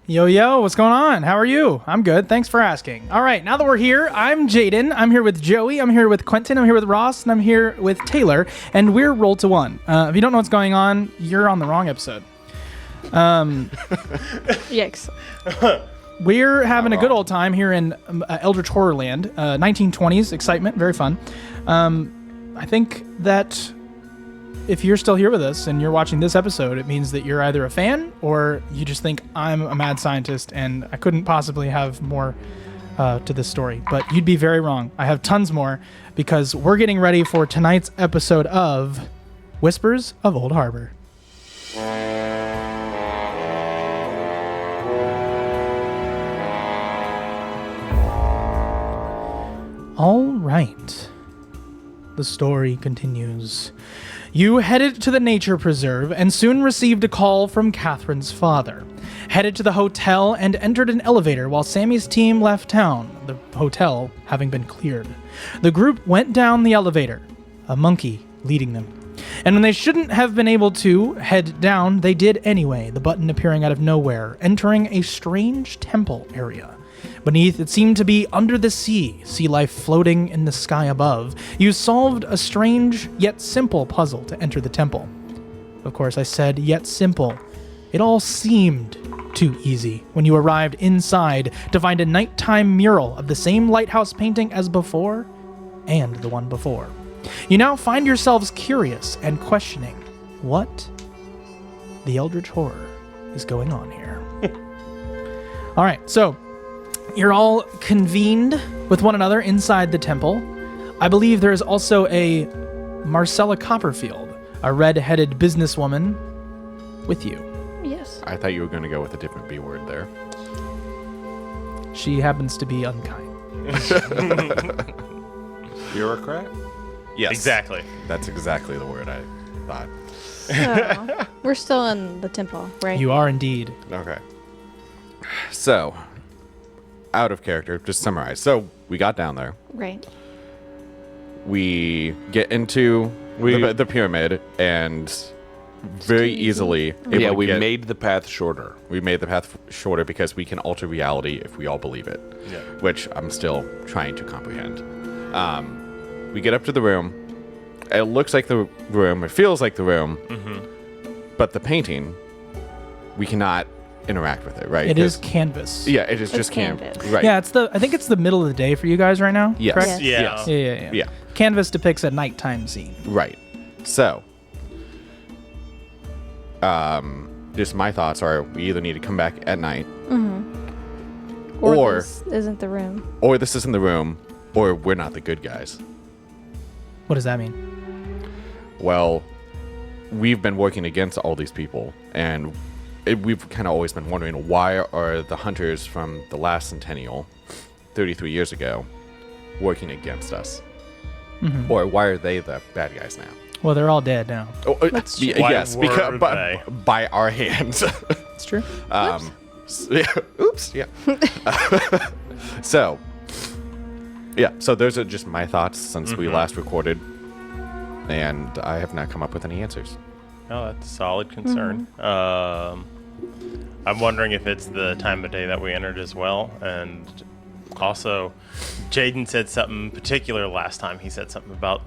Yo, what's going on? How are you? I'm good. Thanks for asking. All right, now that we're here, I'm Jaden. I'm here with Joey. I'm here with Quentin. I'm here with Ross. And I'm here with Taylor. And we're Roll to One. If you don't know what's going on, you're on the wrong episode. Yikes. We're having a good old time here in Eldritch Horrorland. 1920s excitement. Very fun. I think that if you're still here with us and you're watching this episode, it means that you're either a fan or you just think I'm a mad scientist and I couldn't possibly have more to this story. But you'd be very wrong. I have tons more because we're getting ready for tonight's episode of Whispers of Old Harbor. All right. The story continues. You headed to the nature preserve and soon received a call from Catherine's father. Headed to the hotel and entered an elevator while Sammy's team left town, the hotel having been cleared. The group went down the elevator, a monkey leading them. And when they shouldn't have been able to head down, they did anyway, the button appearing out of nowhere, entering a strange temple area. Beneath, it seemed to be under the sea life floating in the sky above. You solved a strange yet simple puzzle to enter the temple. Of course, I said yet simple. It all seemed too easy when you arrived inside to find a nighttime mural of the same lighthouse painting as before and the one before. You now find yourselves curious and questioning what the Eldritch horror is going on here. All right, so you're all convened with one another inside the temple. I believe there is also a Marcella Copperfield, a red-headed businesswoman, with you. Yes. I thought you were going to go with a different B word there. She happens to be unkind. Bureaucrat? Yes. Exactly. That's exactly the word I thought. So, we're still in the temple, right? You are indeed. Okay. So, out of character, just summarize. So, we got down there. Right. We get into the pyramid and very easily... We made the path shorter. We made the path shorter because we can alter reality if we all believe it, which I'm still trying to comprehend. We get up to the room. It looks like the room. It feels like the room. Mm-hmm. But the painting, we cannot interact with it, right? It is canvas. Yeah, it is just canvas. Right. Yeah, I think it's the middle of the day for you guys right now. Yes. Correct? Yes. Yeah. Yeah. Canvas depicts a nighttime scene. Right. So, just my thoughts are we either need to come back at night, Or this isn't the room. or this isn't the room, or we're not the good guys. What does that mean? Well, we've been working against all these people, and we've kind of always been wondering why are the hunters from the last centennial, 33 years ago, working against us? Mm-hmm. Or why are they the bad guys now? Well, they're all dead now. Yes, because by our hands. It's true. Oops. Yeah. So those are just my thoughts since we last recorded, and I have not come up with any answers. Oh, that's a solid concern. I'm wondering if it's the time of day that we entered as well, and also, Jaden said something particular last time. He said something about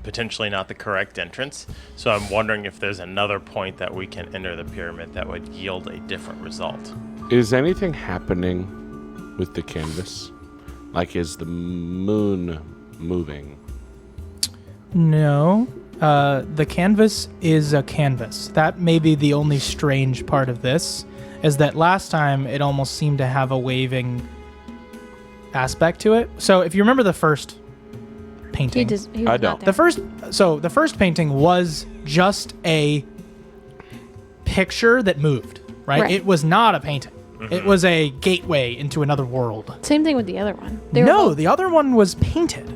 potentially not the correct entrance. So I'm wondering if there's another point that we can enter the pyramid that would yield a different result. Is anything happening with the canvas? Like, is the moon moving? No. The canvas is a canvas. That may be the only strange part of this, is that last time it almost seemed to have a waving aspect to it. So if you remember the first painting, He was I don't. not there. the first painting was just a picture that moved, right? It was not a painting. Mm-hmm. It was a gateway into another world. Same thing with the other one. The other one was painted,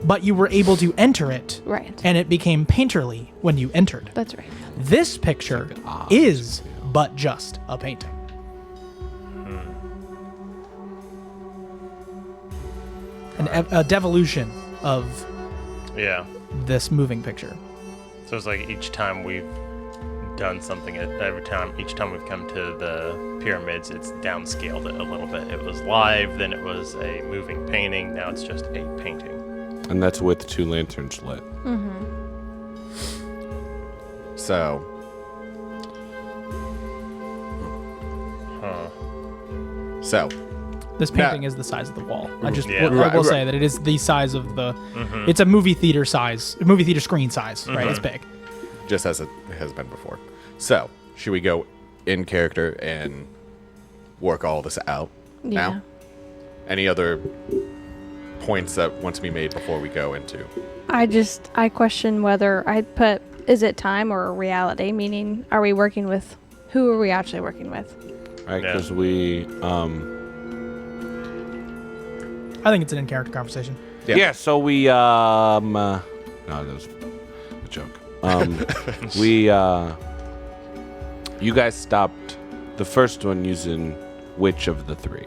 but you were able to enter it. Right. And it became painterly when you entered. That's right. This picture is but just a painting. A devolution of this moving picture. So it's like each time we've done something each time we've come to the pyramids, it's downscaled it a little bit. It was live, then it was a moving painting, now it's just a painting. And that's with 2 lanterns lit. So, so This painting is the size of the wall. I Right, will say that it is the size of the. It's a movie theater size, movie theater screen size, right? It's big. just as it has been before. So, should we go in character and work all this out now? Any other points that want to be made before we go into? I question whether I'd put, is it time or reality? Meaning, are we working with, who are we actually working with? Right, Yeah. because we... I think it's an in-character conversation. Yeah. so we... no, that was a joke. You guys stopped the first one using which of the 3?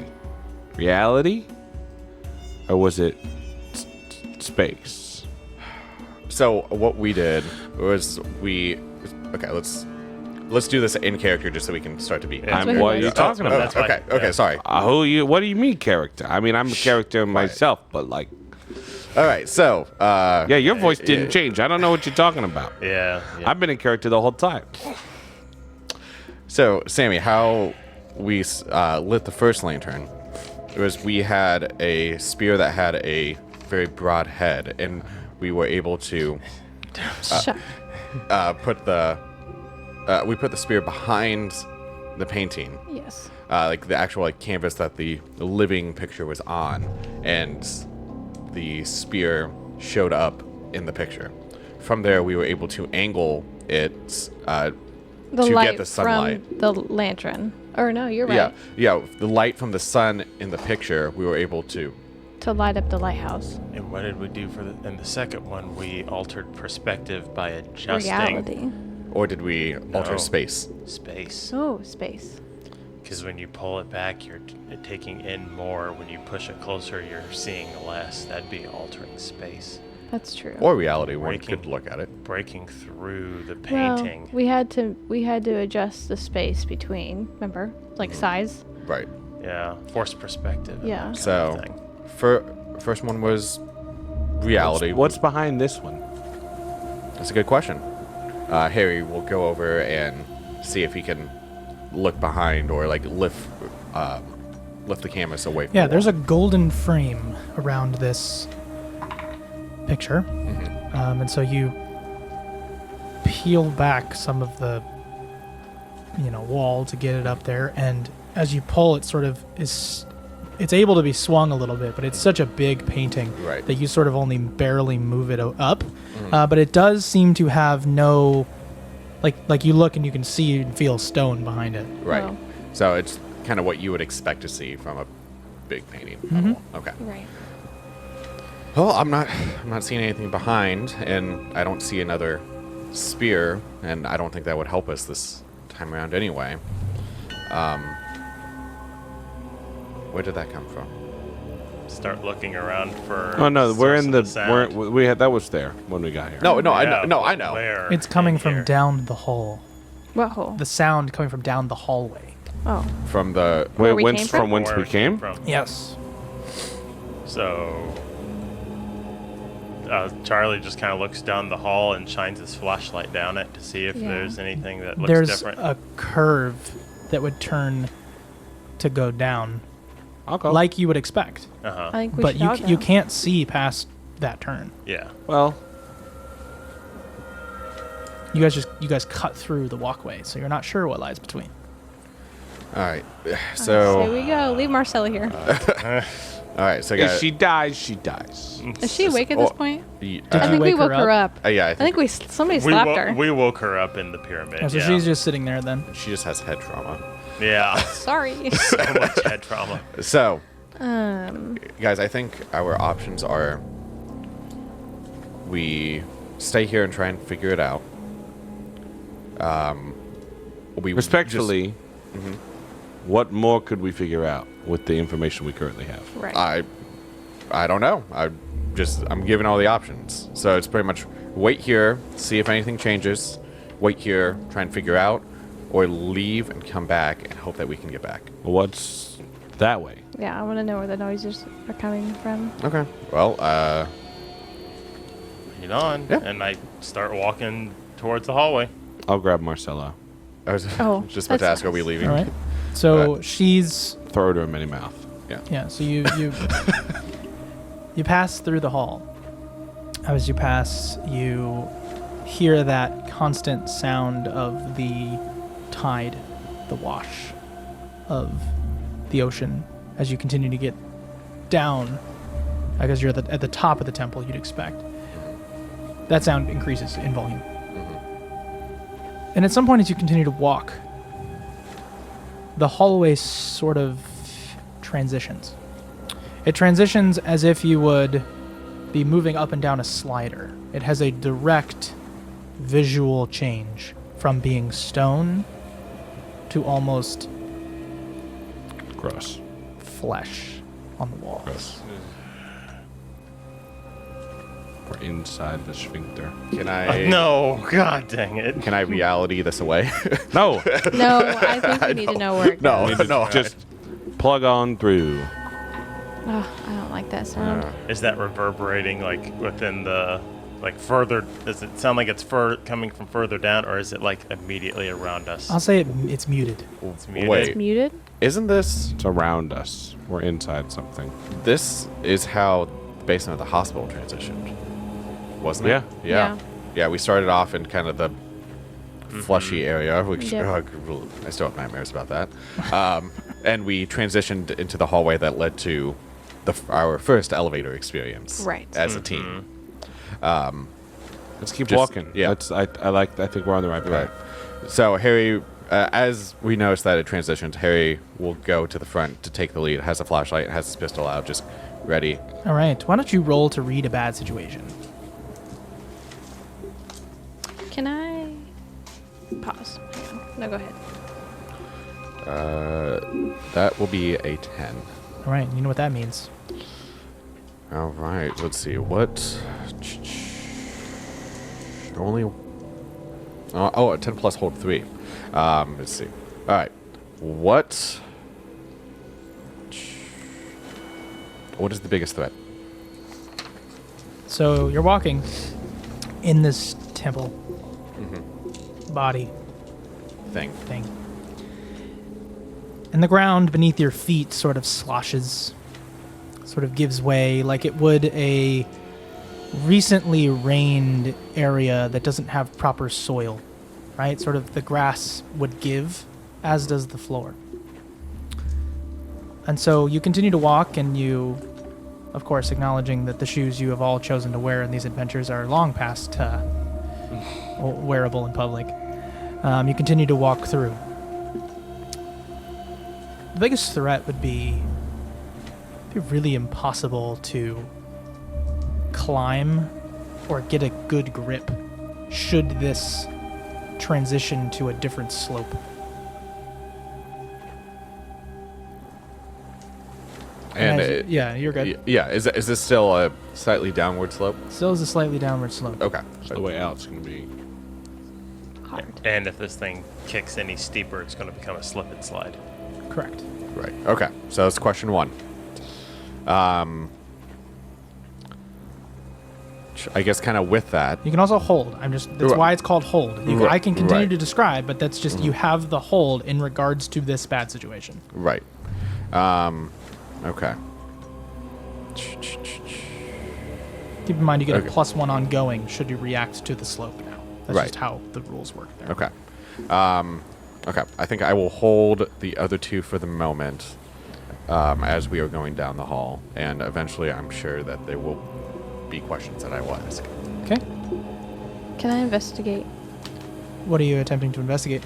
Reality? Or was it space? So what we did was okay. Let's do this in character just so we can start to be. Yeah. What are you talking about? That's fine. Okay. Yeah. Sorry. What do you mean character? I mean, I'm a character myself, but like... All right. So. Yeah, your voice didn't change. I don't know what you're talking about. Yeah. I've been in character the whole time. So, Sammy, how we lit the first lantern, it was we had a spear that had a very broad head, and we were able to put the spear behind the painting, Yes. like the actual canvas that the living picture was on, and the spear showed up in the picture. From there, we were able to angle it The to light get the sunlight. from the lantern. Or no, you're right. Yeah. The light from the sun in the picture, we were able to. To light up the lighthouse. And what did we do in the second one? We altered perspective by adjusting Reality. Or did we alter No. space? space. Oh, space. Because when you pull it back, you're taking in more. When you push it closer, you're seeing less. That'd be altering space. That's true. Or reality, one Breaking. could look at it. Breaking through the Well, painting. we had to adjust the space between, remember? Like size. Right. Yeah, forced perspective. and Yeah. that kind of So, thing. first one was reality. What's behind this one? That's a good question. Harry will go over and see if he can look behind or like lift the canvas away from Yeah, the there's a wall. golden frame around this picture. And so you peel back some of the wall to get it up there, and as you pull, it sort of it's able to be swung a little bit, but it's such a big painting Right. that you sort of only barely move it up. But it does seem to have no like you look and you can see and feel stone behind it. Right. Oh. So it's kind of what you would expect to see from a big painting. Okay. Right. Well, I'm not seeing anything behind, and I don't see another spear, and I don't think that would help us this time around anyway. Where did that come from? Start looking around for. Oh no, we're source in of the sound. we had that was there when we got here. No, Yeah, I know. where It's coming in from here? down the hall. What hole? The sound coming from down the hallway. Oh. From the Wait, we whence came from from? whence Where we it came? from. Yes. So Charlie just kind of looks down the hall and shines his flashlight down it to see if Yeah. there's anything that looks There's different. a curve that would turn to go down, I'll go. like you would expect. Uh-huh. I think we But should you all you go. can't see past that turn. Yeah. Well, You guys cut through the walkway, so you're not sure what lies between. All right. Here So we go. Leave Marcella here. all right. So if guys, she dies, she dies. Is she awake at this point? Did I you think we wake woke her her up. yeah, I think somebody We, slapped her. we woke her up in the pyramid. Oh, so yeah. she's just sitting there then. she just has head trauma. Yeah. Sorry. So much head trauma. So Um. guys, I think our options are we stay here and try and figure it out. We Respectfully, what more could we figure out with the information we currently have? Right. I don't know. I'm giving all the options. So it's pretty much wait here, see if anything changes. wait here, try and figure out, or leave and come back and hope that we can get back? What's that way? Yeah, I want to know where the noises are coming from. Okay. Well, Lead on. Yeah. And I start walking towards the hallway. I'll grab Marcella. I was Oh, just about to that's ask, are we nice. leaving? All right. So she's Throw her to a mini mouth. yeah. So you you pass through the hall. As you pass, you hear that constant sound of the tide, the wash of the ocean as you continue to get down. I guess you're at the top of the temple, you'd expect. That sound increases in volume. And at some point, as you continue to walk, the hallway sort of transitions. It transitions as if you would be moving up and down a slider. It has a direct visual change from being stone to almost Gross. flesh on the walls. Gross. We're inside the sphincter. Can I? No, god dang it. Can I reality this away? No. No, I think we need to know where it No. goes. No. Just plug on through. Oh, I don't like that sound. Is that reverberating like within the like further? Does it sound like it's coming from further down, or is it like immediately around us? I'll say it's muted. It's muted. Wait. It's muted? Isn't this? It's around us. We're inside something. This is how the basement of the hospital transitioned, wasn't it? Yeah. Yeah. Yeah. We started off in kind of the fleshy area, which Yep. I still have nightmares about that. And we transitioned into the hallway that led to our first elevator experience, Right. as a team. Let's keep Just- walking. yeah. I think we're on the right Right. path. So Harry, as we notice that it transitions, Harry will go to the front to take the lead. Has a flashlight, has his pistol out, just ready. All right. Why don't you roll to read a bad situation? Can I pause? Hang on. No, go ahead. That will be a 10. All right. You know what that means. All right. Let's see. What? Only. A 10 plus hold 3. Let's see. All right. What is the biggest threat? So you're walking in this temple body Thing. thing. And the ground beneath your feet sort of sloshes, sort of gives way like it would a recently rained area that doesn't have proper soil, right? Sort of the grass would give, as does the floor. And so you continue to walk, and you, of course, acknowledging that the shoes you have all chosen to wear in these adventures are long past wearable in public. You continue to walk through. The biggest threat would be really impossible to climb or get a good grip should this transition to a different slope. And as yeah, you're good. Yeah. Is this still a slightly downward slope? Still is a slightly downward slope. Okay. So the way out's going to be. Hard. And if this thing kicks any steeper, it's going to become a slip and slide. Correct. Right. Okay. So that's question 1. I guess kind of with that. You can also hold. That's Right. why it's called hold. Right. I can continue Right. to describe, but that's just you have the hold in regards to this bad situation. Right. Okay. Keep in mind you get Okay. a +1 ongoing should you react to the slope now. That's Right. just how the rules work there. Okay. Okay. I think I will hold the other 2 for the moment, as we are going down the hall, and eventually I'm sure that there will be questions that I will ask. Okay. Can I investigate What are you attempting to investigate?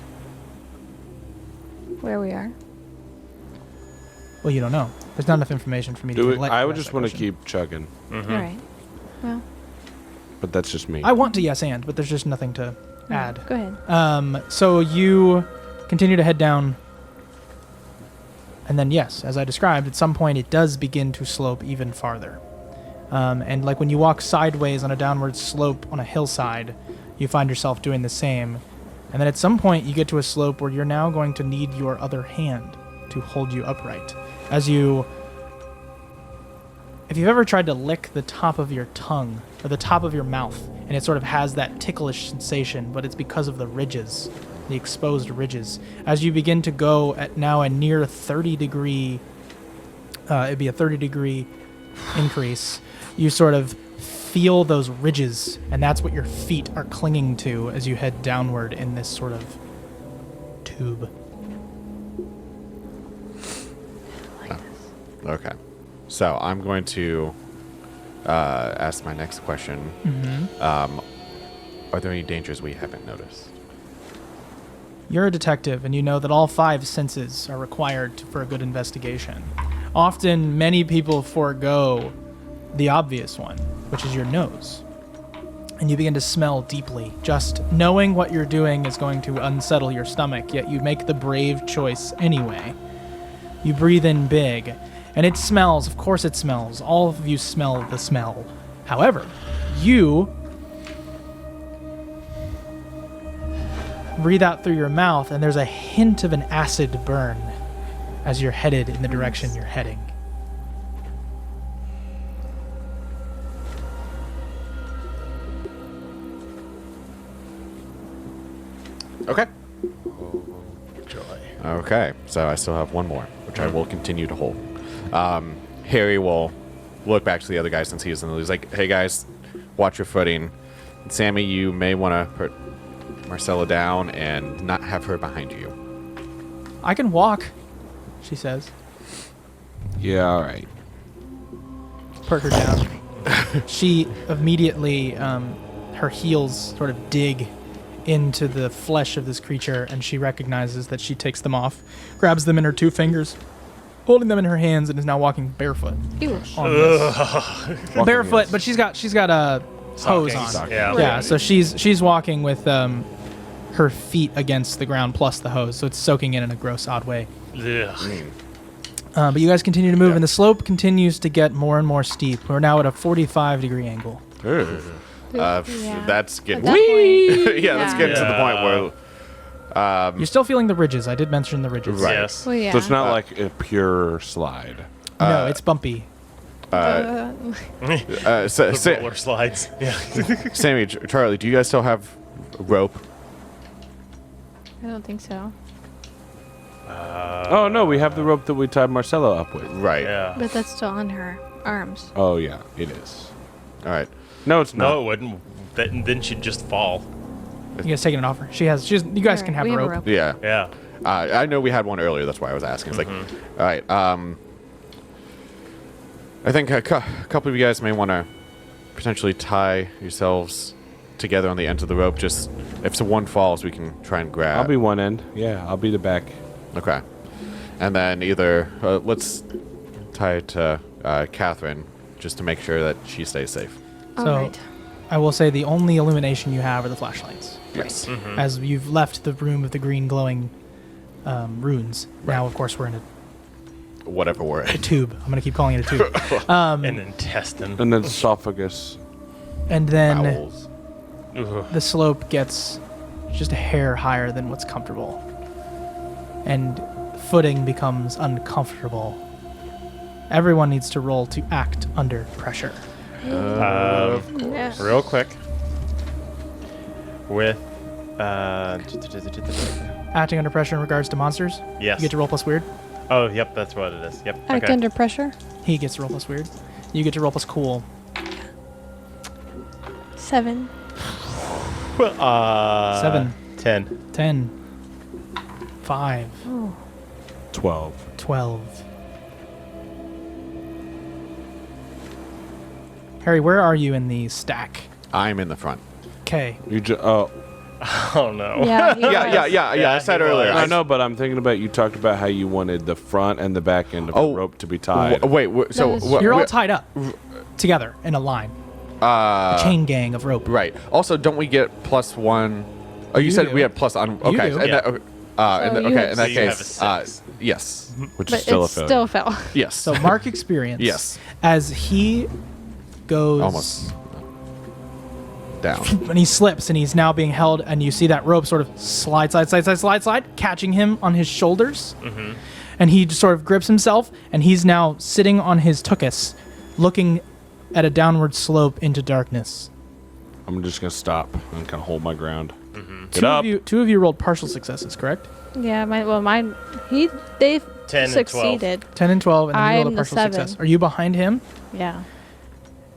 where we are? Well, you don't know. There's not enough information for me to let I you would ask just that want to question. keep chugging, All right. Well, but that's just me. I want to yes and, but there's just nothing to add. go ahead. So you continue to head down, and then yes, as I described, at some point it does begin to slope even farther. And like when you walk sideways on a downward slope on a hillside, you find yourself doing the same. And then at some point, you get to a slope where you're now going to need your other hand to hold you upright. If you've ever tried to lick the top of your tongue or the top of your mouth, and it sort of has that ticklish sensation, but it's because of the ridges, the exposed ridges. As you begin to go at now a near 30-degree, it'd be a 30-degree increase, you sort of feel those ridges, and that's what your feet are clinging to as you head downward in this sort of tube. Okay. So I'm going to ask my next question. Are there any dangers we haven't noticed? You're a detective, and you know that all 5 senses are required for a good investigation. Often, many people forego the obvious one, which is your nose. And you begin to smell deeply. Just knowing what you're doing is going to unsettle your stomach, yet you make the brave choice anyway. You breathe in big, and it smells. Of course it smells. All of you smell the smell. However, you breathe out through your mouth, and there's a hint of an acid burn as you're headed in the direction you're heading. Okay. Joy. Okay. So I still have one more, which I will continue to hold. Harry will look back to the other guy since he's in the lead. He's like, hey guys, watch your footing. And Sammy, you may want to put Marcella down and not have her behind you. I can walk, she says. Yeah, all right. Put her down. She immediately, her heels sort of dig into the flesh of this creature, and she recognizes that she takes them off, grabs them in her 2 fingers, holding them in her hands, and is now walking barefoot. Ew. On this. Barefoot, but she's got a hose on. Stockings. Yeah. Yeah, so she's walking with her feet against the ground plus the hose, so it's soaking in a gross, odd way. Ugh. But you guys continue to move, and the slope continues to get more and more steep. We're now at a 45-degree angle. Yeah. That's getting At that point, yeah, that's getting to the point where You're still feeling the ridges. I did mention the ridges. Right. Yes. Well, yeah. So it's not like a pure slide. No, it's bumpy. The roller slides. Yeah. Sammy, Charlie, do you guys still have rope? I don't think so. Oh, no, we have the rope that we tied Marcella up with. Right. Yeah. But that's still on her arms. Oh, yeah, it is. All right. No, it's not. No, it wouldn't. Then she'd just fall. You guys taking it off her. She has. You guys can have we a have rope. Yeah. Yeah. I know we had one earlier. That's why I was asking. It's like, all right. I think a couple of you guys may want to potentially tie yourselves together on the ends of the rope. Just if one falls, we can try and grab. I'll be one end. Yeah, I'll be the back. Okay. And then either let's tie it to Catherine just to make sure that she stays safe. All So, right. I will say the only illumination you have are the flashlights. Yes. As you've left the room with the green glowing runes. Now, of course, we're in Whatever we're a in. tube. I'm going to keep calling it a tube. An intestine. And then esophagus. And then Bowels. Ugh. the slope gets just a hair higher than what's comfortable. And footing becomes uncomfortable. Everyone needs to roll to act under pressure. Yeah. Real quick. With Acting under pressure in regards to monsters. yes. You get to roll plus weird. Oh, yep, that's what it is. Yep. Act Okay. under pressure. He gets to roll plus weird. You get to roll plus cool. 7. 7. 10. 10. 5. Oh. 12. 12. Harry, where are you in the stack? I'm in the front. Okay. You oh. Oh no. Yeah. he Yeah, was. yeah. I Yeah, said he earlier. was. I know, but I'm thinking about you talked about how you wanted the front and the back end of Oh, the rope to be tied. So is You're all tied up together in a line. A chain gang of rope. Right. Also, don't we get +1? Oh, you You said do. we had plus on. Okay. do. In Yeah. that, So in you have- that So you have a case, 6. yes, Which But is still a it's failure. still fell. yes. So mark experience. Yes. As he goes Almost. down. And he slips, and he's now being held, and you see that rope sort of slide, catching him on his shoulders. Mm-hmm. And he just sort of grips himself, and he's now sitting on his tuchus, looking at a downward slope into darkness. I'm just going to stop and kind of hold my ground. Mm-hmm. Get up. Two of you rolled partial successes, correct? Yeah, they've 10 succeeded. 10 and 12, and then you rolled a I'm the partial 7. success. Are you behind him? Yeah.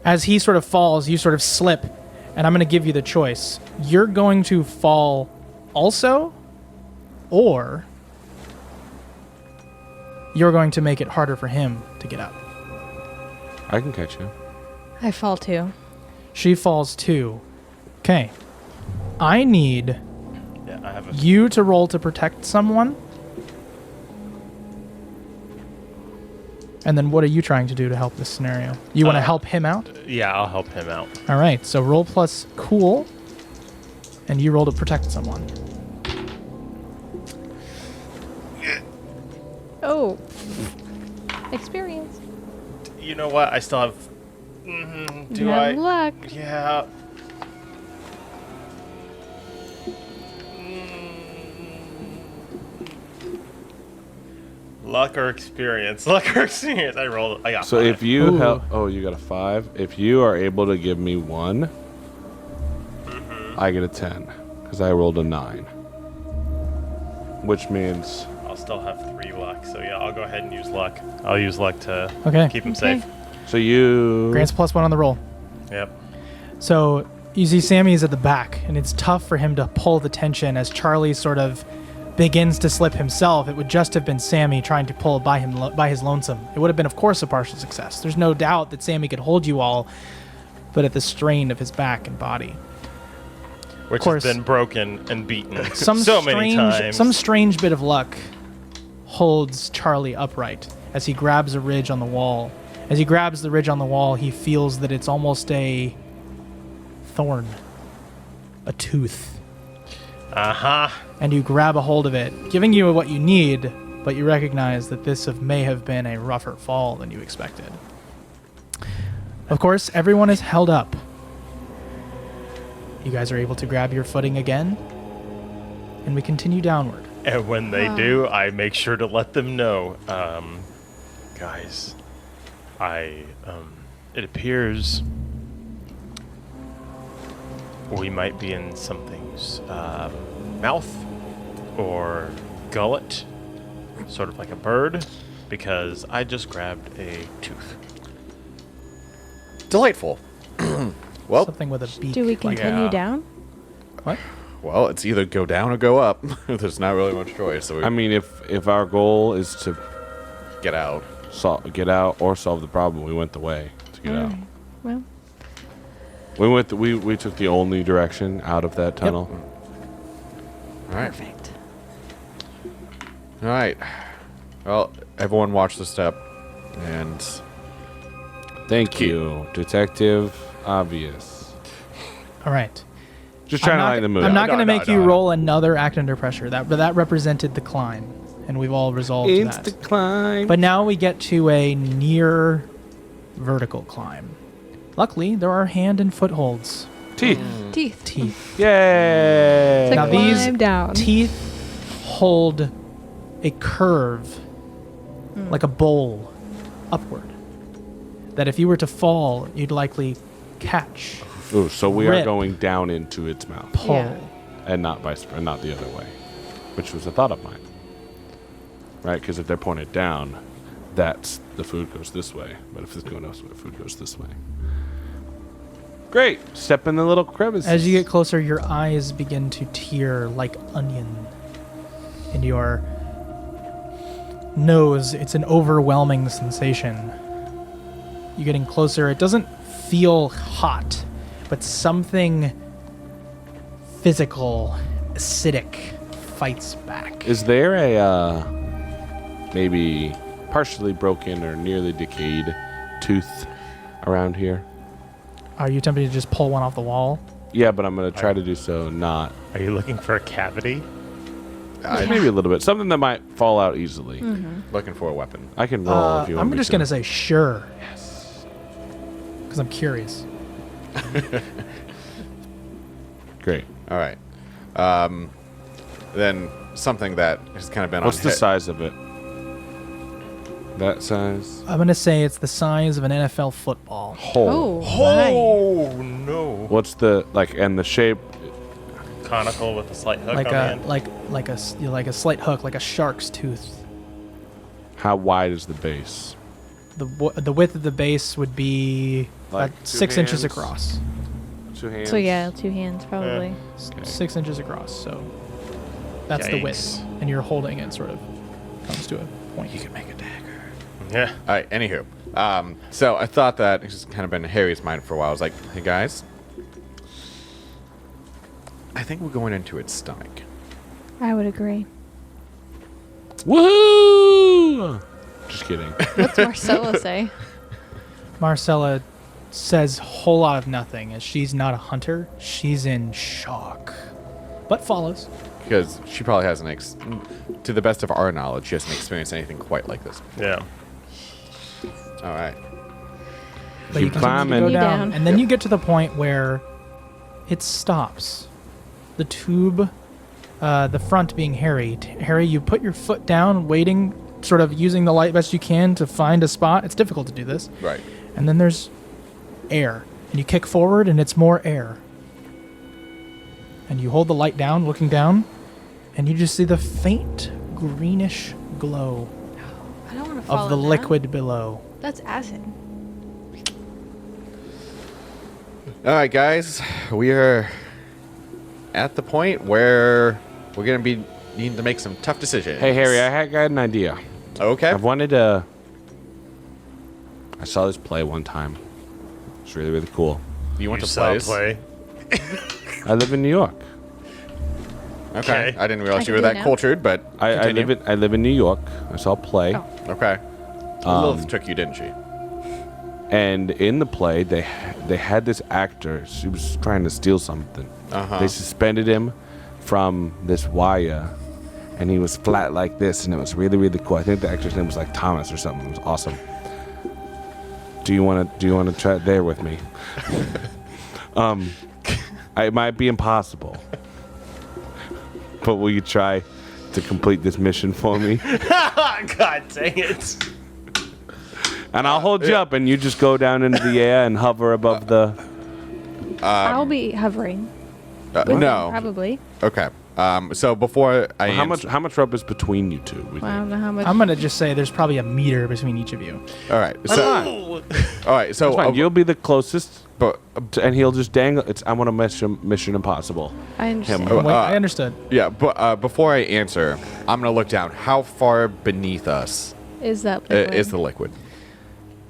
As he sort of falls, you sort of slip, and I'm going to give you the choice. You're going to fall also, or you're going to make it harder for him to get up. I can catch you. I fall too. She falls too. Okay. I need Yeah, I have a. you to roll to protect someone. And then what are you trying to do to help this scenario? You want to help him out? Yeah, I'll help him out. All right. So roll plus cool, and you roll to protect someone. Oh. Experience. You know what? I still have. Do You I? have luck. Yeah. Luck or experience? Luck or experience? I rolled. I got. So 5. if you Ooh. help, oh, you got a 5. If you are able to give me 1, I get a 10 because I rolled a 9, which means I'll still have 3 luck. So yeah, I'll go ahead and use luck. I'll use luck to Okay. keep him Okay. safe. so you. Grants +1 on the roll. Yep. So you see Sammy's at the back, and it's tough for him to pull the tension as Charlie sort of begins to slip himself. It would just have been Sammy trying to pull by his lonesome. It would have been, of course, a partial success. There's no doubt that Sammy could hold you all, but at the strain of his back and body. Which course. has been broken and beaten Some so many times. Some strange bit of luck holds Charlie upright as he grabs a ridge on the wall. As he grabs the ridge on the wall, he feels that it's almost a thorn, a tooth. And you grab a hold of it, giving you what you need, but you recognize that this may have been a rougher fall than you expected. Of course, everyone is held up. You guys are able to grab your footing again, and we continue downward. And when they do, I make sure to let them know, guys, it appears we might be in something's mouth or gullet, sort of like a bird, because I just grabbed a tooth. Delightful. Well, Something with a beak. Do we continue Yeah. down? What? well, it's either go down or go up. There's not really much choice. So we I mean, if our goal is to get out. get out or solve the problem, we went the way to get out. Well, We took the only direction out of that tunnel. All right. perfect. All right. Well, everyone watch the step, and Thank you, Detective Obvious. All right. Just trying to lighten the mood. I'm not No, going to no, make no, you no. roll another act under pressure. That represented the climb, and we've all resolved It's that. the climb. But now we get to a near vertical climb. Luckily, there are hand and footholds. Teeth. Teeth. Teeth. Yay! To Now these climb down. teeth hold a curve, like a bowl, upward. That if you were to fall, you'd likely catch, Ooh, so we are Rip. going down into its mouth, pull. Yeah. and not not the other way, which was a thought of mine. Right? Because if they're pointed down, that's the food goes this way. But if it's going elsewhere, food goes this way. Great. Step in the little crevice. As you get closer, your eyes begin to tear like onion. And your nose, it's an overwhelming sensation. You're getting closer. It doesn't feel hot, but something physical, acidic, fights back. Is there a maybe partially broken or nearly decayed tooth around here? Are you tempted to just pull one off the wall? Yeah, but I'm gonna try to do so not. Are you looking for a cavity? Maybe a little bit. Something that might fall out easily. Looking for a weapon. I can roll if you want I'm me just to. going to say sure. Yes. Because I'm curious. Great. All right. Then something that has kind of been What's on the hit. size of it? That size? I'm going to say it's the size of an NFL football. Hole. Oh no! What's the and the shape? Conical with a slight hook Like on the a end. like a slight hook, like a shark's tooth. How wide is the base? The width of the base would be Like about 2 6 inches hands? across. 2 hands. So yeah, 2 hands probably. Okay. 6 inches across. So that's the width, Yikes. and you're holding it. Sort of comes to a point. You can make a dagger. Yeah. All right. Anywho, so I thought that it's just kind of been in Harry's mind for a while. I was like, hey guys, I think we're going into its stomach. I would agree. Woohoo! Just kidding. What's Marcella say? Marcella says a whole lot of nothing, as she's not a hunter. She's in shock, but follows. Because she probably hasn't, to the best of our knowledge, she hasn't experienced anything quite like this. Yeah. All right. But Keep you continue to climbing. go You down, down. and then you get to the point where it stops. The tube, the front being Harry. Harry, you put your foot down, waiting, sort of using the light best you can to find a spot. It's difficult to do this. Right. And then there's air, and you kick forward, and it's more air. And you hold the light down, looking down, and you just see the faint greenish glow I don't want to follow of the that. liquid below. That's acid. All right, guys. We are at the point where we're going to be needing to make some tough decisions. Hey, Harry, I got an idea. Okay. I've wanted to... I saw this play one time. It's really, really cool. You want You to saw play? play. I live in New York. Okay. Okay. I didn't realize you I were can do that now. cultured, but I live in New York. I saw a play. Oh. okay. Lilith took you, didn't she? And in the play, they had this actor. She was trying to steal something. Uh-huh. They suspended him from this wire, and he was flat like this, and it was really, really cool. I think the actor's name was like Thomas or something. It was awesome. Do you want to try it there with me? It might be impossible, but will you try to complete this mission for me? God dang it. And I'll hold you up, and you just go down into the air and hover above the. I'll be hovering. With him, No. probably. Okay. So before I How answer- much rope is between you two? Well, I don't know how much. I'm gonna just say there's probably a meter between each of you. All right. So all right. So That's fine. You'll be the closest, but and he'll just dangle. I want to Mission Impossible. I understand. Him. Wait, I understood. yeah. But before I answer, I'm gonna look down. How far beneath us Is that liquid? is the liquid?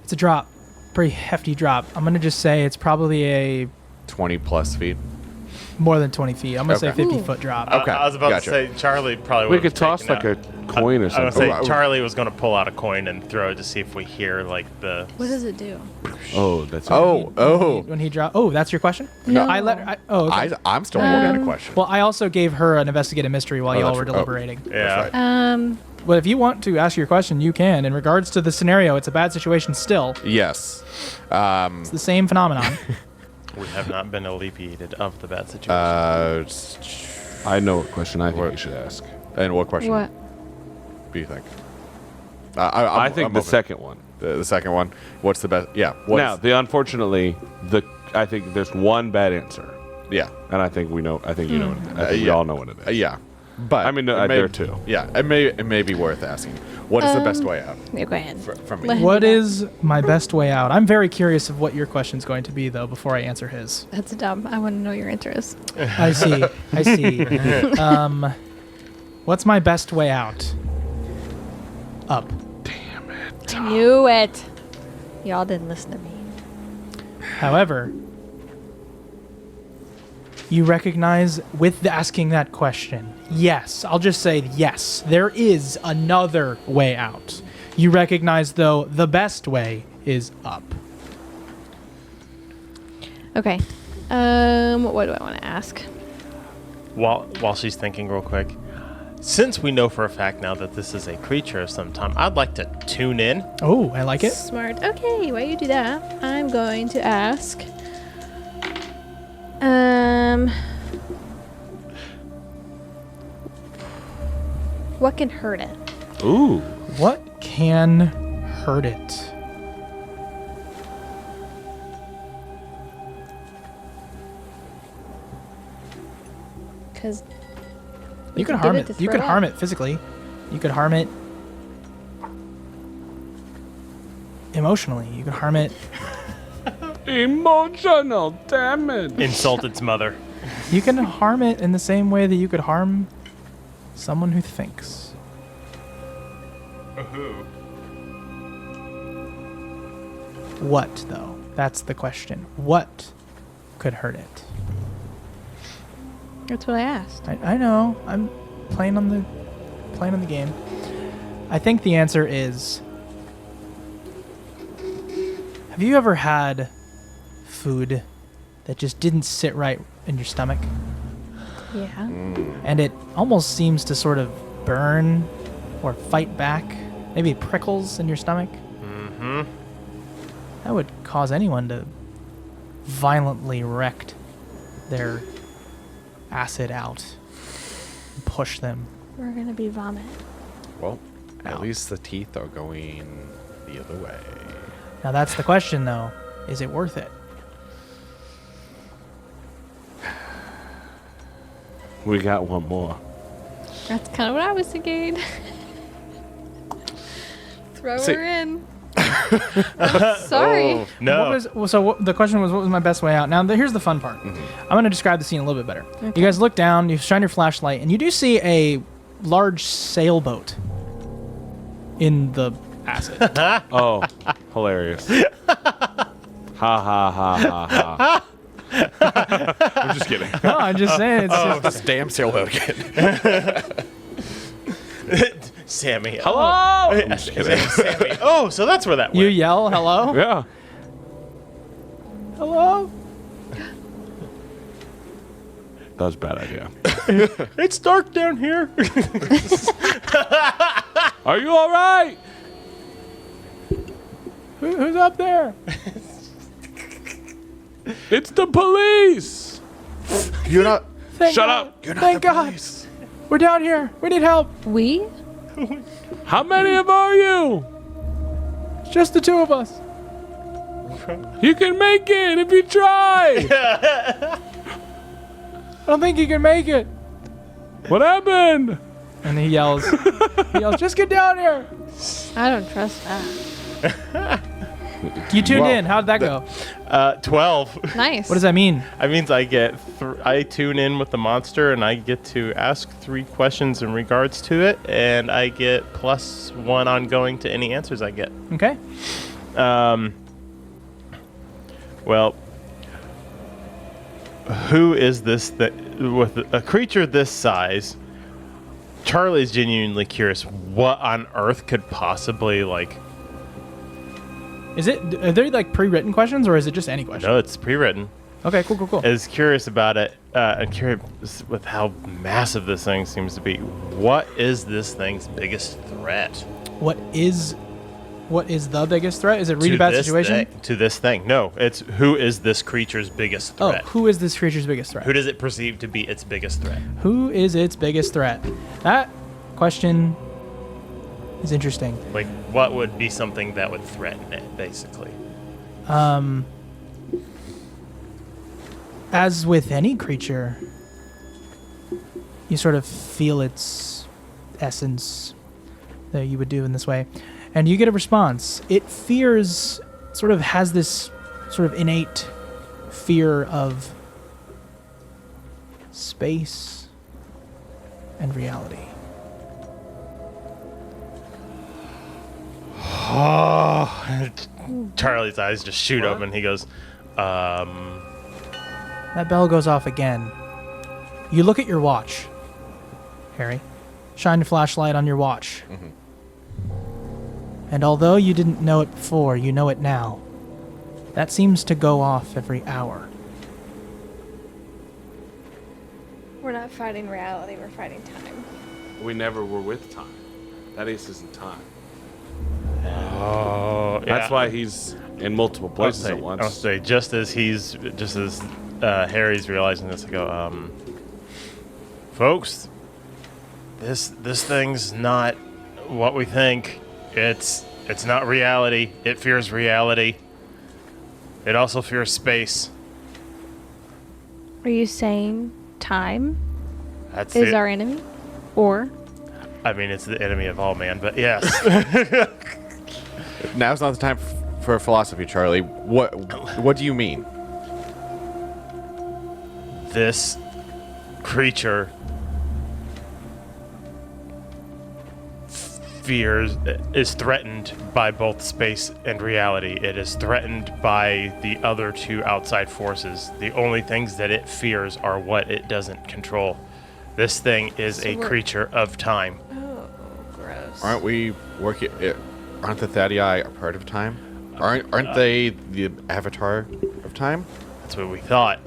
It's a drop, pretty hefty drop. I'm gonna just say it's probably a 20 plus feet. more than 20 feet. I'm gonna say Okay. 50-foot drop. Okay, I was about gotcha. to say Charlie probably We would could toss like a coin or I was something. say Oh, Charlie was going to pull out a coin and throw it to see if we hear like the. What does it do? Oh, that's When he dropped. Oh, that's your question? No. Okay. I'm still looking at a question. Well, I also gave her an investigative mystery while y'all that's were right. Oh. deliberating. Yeah. That's right. But if you want to ask your question, you can. In regards to the scenario, it's a bad situation still. Yes. It's the same phenomenon. We have not been alleviated of the bad situation. I know what question I think you should ask. And what question What? do you think? I think I'm the open. second one. The second one. What's the best? Yeah. Now, I think there's one bad answer, Yeah. and I think we know. I think you know. I think we yeah. all know what it is. Yeah. But I mean, it may- there too. Yeah. It may be worth asking. What is the best way out Yeah, go ahead. from me? Let him What do that. is my best way out? I'm very curious of what your question's going to be, though, before I answer his. That's dumb. I want to know your answer is. I see. I see. What's my best way out? Up. I knew it. Y'all didn't listen to me. However, you recognize with asking that question, yes, I'll just say yes, there is another way out. You recognize, though, the best way is up. Okay. What do I want to ask? While she's thinking real quick, since we know for a fact now that this is a creature of some time, I'd like to tune in. Oh, I like it. Smart. Okay, while you do that, I'm going to ask. What can hurt it? Ooh. What can hurt it? Because You could harm it. You could harm it physically. You could harm it emotionally. You could harm it. Emotional damage. Insult its mother. You can harm it in the same way that you could harm someone who thinks. Who? What, though? That's the question. What could hurt it? That's what I asked. I know. I'm playing on the game. I think the answer is. Have you ever had food that just didn't sit right in your stomach? Yeah. And it almost seems to sort of burn or fight back. Maybe it prickles in your stomach. Mm-hmm. That would cause anyone to violently wreck their acid out and push them. We're going to be vomit. Well, at Ow. least the teeth are going the other way. Now that's the question, though. Is it worth it? We got one more. That's kind of what I was thinking. Throw See- her in. Sorry. Oh, no. The question was, what was my best way out? Now, here's the fun part. I'm going to describe the scene a little bit better. Okay. You guys look down, you shine your flashlight, and you do see a large sailboat in the acid. Oh, hilarious. Ha ha ha ha ha. I'm just kidding. No, I'm just saying. It's just, This damn sailboat again. Sammy. Hello. I'm just kidding. Sammy. Oh, so that's where that you went. yell, hello? Yeah. Hello? That was a bad idea. It's dark down here. Are you all right? Who's up there? It's the police. You're not. Thank Shut God. up. You're not Thank the God. police. We're down here. We need help. We? How many of are you? It's just the two of us. You can make it if you try. I don't think you can make it. What happened? And he yells, just get down here. I don't trust that. You tuned in. How'd that go? 12. Nice. What does that mean? That means I get I tune in with the monster and I get to ask 3 questions in regards to it, and I get +1 ongoing to any answers I get. Okay. Well, who is this that with a creature this size? Charlie's genuinely curious. What on earth could possibly Are they like pre-written questions or is it just any question? No, it's pre-written. Okay, cool. Is curious about it. I'm curious with how massive this thing seems to be. What is this thing's biggest threat? What is the biggest threat? Is it read a bad situation? To this thing. No, it's who is this creature's biggest Oh, threat? who is this creature's biggest threat? Who does it perceive to be its biggest threat? Who is its biggest threat? That question is interesting. Like, what would be something that would threaten it, basically? As with any creature, you sort of feel its essence that you would do in this way. And you get a response. It fears, sort of has this sort of innate fear of space and reality. Oh, Charlie's eyes just shoot open. He goes, That bell goes off again. You look at your watch, Harry. Shine your flashlight on your watch. Mm-hmm. And although you didn't know it before, you know it now. That seems to go off every hour. We're not fighting reality, we're fighting time. We never were with time. That isn't time. oh, yeah. That's why he's in multiple places at once. I'll say, just as Harry's realizing this, I go, folks, This thing's not what we think. It's not reality. It fears reality. It also fears space. Are you saying time That's is our enemy? Or I mean, it's the enemy of all man, but yes. Now's not the time for philosophy, Charlie. What do you mean? This creature is threatened by both space and reality. It is threatened by the other two outside forces. The only things that it fears are what it doesn't control. This thing is a creature of time. oh, gross. Aren't we working? Aren't the Thadii a part of time? Aren't they the avatar of time? That's what we thought.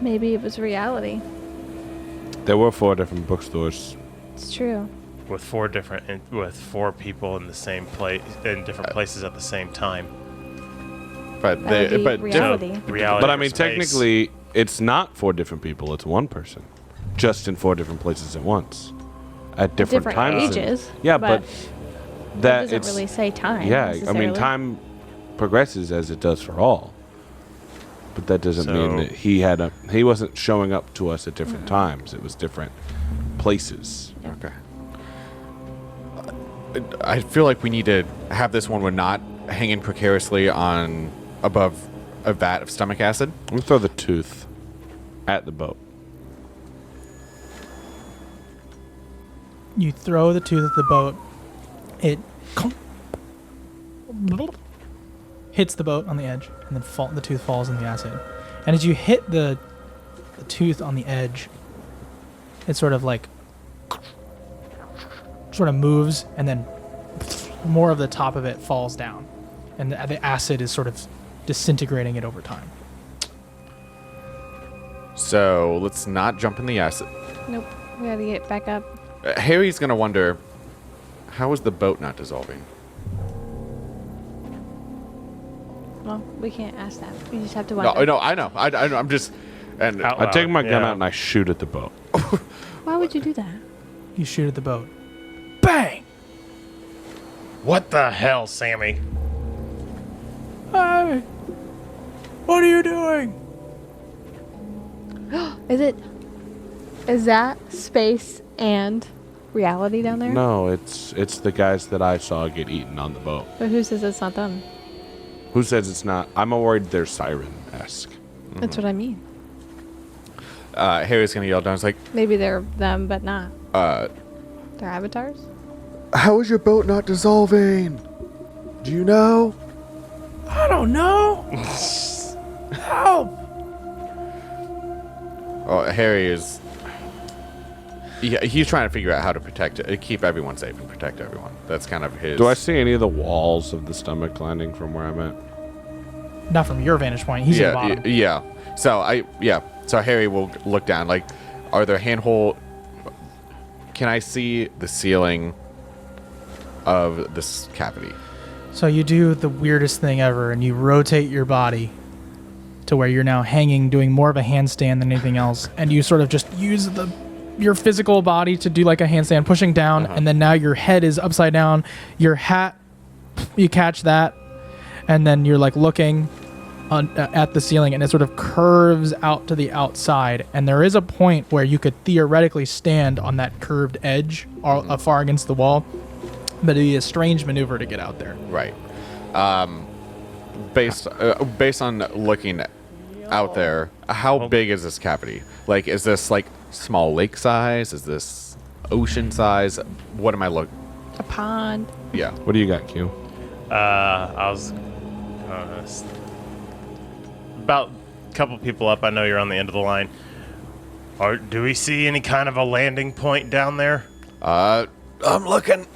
Maybe it was reality. There were 4 different bookstores. It's true. With four people in the same place, in different places at the same time. But That would be but reality. Reality. But I or mean, space. technically, it's not 4 different people. It's 1 person, just in 4 different places at once, at different times. ages. Yeah, but that that doesn't it's really say time. yeah. I necessarily. mean, time progresses as it does for all. But that doesn't mean So- that he wasn't showing up to us at different times. It was different places. okay. I feel like we need to have this one not hanging precariously on above a vat of stomach acid. We throw the tooth at the boat. You throw the tooth at the boat. It hits the boat on the edge, and then the tooth falls in the acid. And as you hit the tooth on the edge, it sort of moves, and then more of the top of it falls down, and the acid is sort of disintegrating it over time. So let's not jump in the acid. Nope. We gotta get back up. Harry's gonna wonder, how is the boat not dissolving? Well, we can't ask that. We just have to No, wonder. no, I know. I'm just, and Out I take loud, my gun yeah. out and I shoot at the boat. Why would you do that? You shoot at the boat. Bang! What the hell, Sammy? Hey! What are you doing? Is that space and reality down there? No, it's the guys that I saw get eaten on the boat. But who says it's not them? Who says it's not? I'm worried they're siren-esque. That's what I mean. Harry's gonna yell down. It's like, Maybe they're them, but not. They're avatars? how is your boat not dissolving? Do you know? I don't know. Help! Oh, Harry is. He's trying to figure out how to keep everyone safe and protect everyone. That's kind of his. Do I see any of the walls of the stomach landing from where I'm at? Not from your vantage point. He's at the bottom. Yeah. So Harry will look down. Like, are there handhold? Can I see the ceiling of this cavity? So you do the weirdest thing ever, and you rotate your body to where you're now hanging, doing more of a handstand than anything else, and you sort of just use your physical body to do like a handstand, pushing down, and then now your head is upside down. Your hat, you catch that, and then you're like looking at the ceiling, and it sort of curves out to the outside, and there is a point where you could theoretically stand on that curved edge far against the wall, but it'd be a strange maneuver to get out there. Right. Based on looking out there, how big is this cavity? Like, is this like small lake size? Is this ocean size? What am I looking? A pond. Yeah. What do you got, Q? I was about a couple people up. I know you're on the end of the line. Do we see any kind of a landing point down there? I'm looking.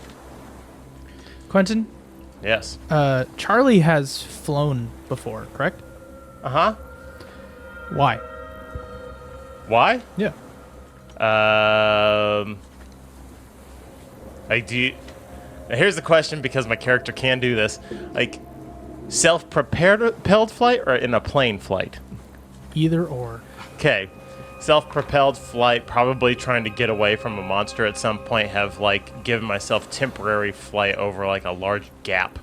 Quentin, Yes. Charlie has flown before, correct? Uh-huh. Why? Why? Yeah. Here's the question, because my character can do this. Like, self-propelled flight or in a plane flight? Either or. Okay. self-propelled flight, probably trying to get away from a monster at some point, have like given myself temporary flight over like a large gap